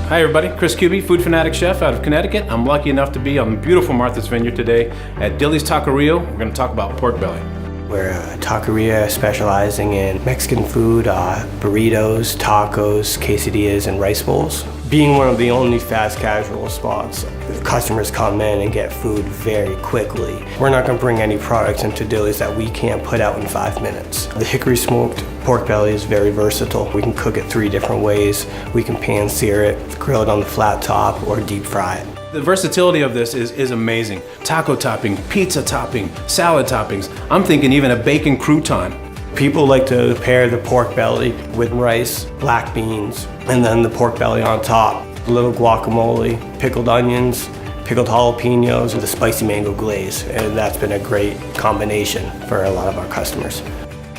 Hi everybody, Chris Kuby, food fanatic chef out of Connecticut. I'm lucky enough to be on beautiful Martha's Vineyard today at Dilly's Taqueria. We're going to talk about pork belly. We're a taqueria specializing in Mexican food, burritos, tacos, quesadillas, and rice bowls. Being one of the only fast casual spots, customers come in and get food very quickly. We're not going to bring any products into Dilly's that we can't put out in 5 minutes. The Hickory smoked pork belly is very versatile. We can cook it 3 different ways. We can pan sear it, grill it on the flat top, or deep fry it. The versatility of this is amazing. Taco topping, pizza topping, salad toppings. I'm thinking even a bacon crouton. People like to pair the pork belly with rice, black beans, and then the pork belly on top. A little guacamole, pickled onions, pickled jalapenos, with a spicy mango glaze. And that's been a great combination for a lot of our customers.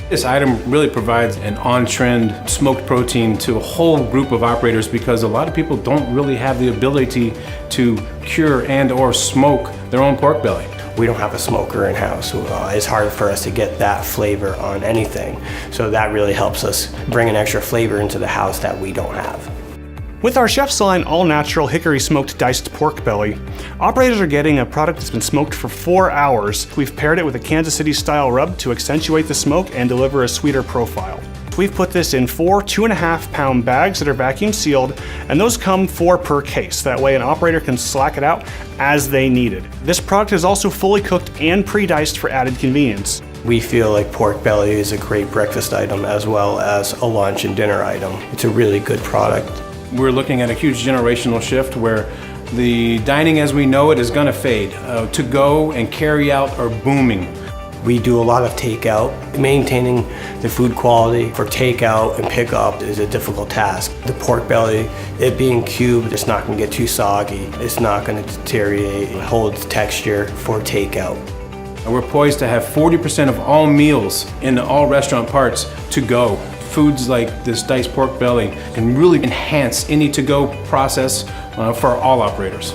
This item really provides an on-trend smoked protein to a whole group of operators because a lot of people don't really have the ability to cure and or smoke their own pork belly. We don't have a smoker in-house. It's hard for us to get that flavor on anything. So that really helps us bring an extra flavor into the house that we don't have. With our Chef's Line all-natural Hickory smoked diced pork belly, operators are getting a product that's been smoked for 4 hours. We've paired it with a Kansas City style rub to accentuate the smoke and deliver a sweeter profile. We've put this in 4 2.5-pound bags that are vacuum sealed, and those come 4 per case. That way an operator can slack it out as they need it. This product is also fully cooked and pre-diced for added convenience. We feel like pork belly is a great breakfast item as well as a lunch and dinner item. It's a really good product. We're looking at a huge generational shift where the dining as we know it is going to fade. To go and carry out are booming. We do a lot of takeout. Maintaining the food quality for takeout and pickup is a difficult task. The pork belly, it being cubed, it's not going to get too soggy. It's not going to deteriorate. It holds texture for takeout. We're poised to have 40% of all meals in all restaurant parts to go. Foods like this diced pork belly can really enhance any to-go process for all operators.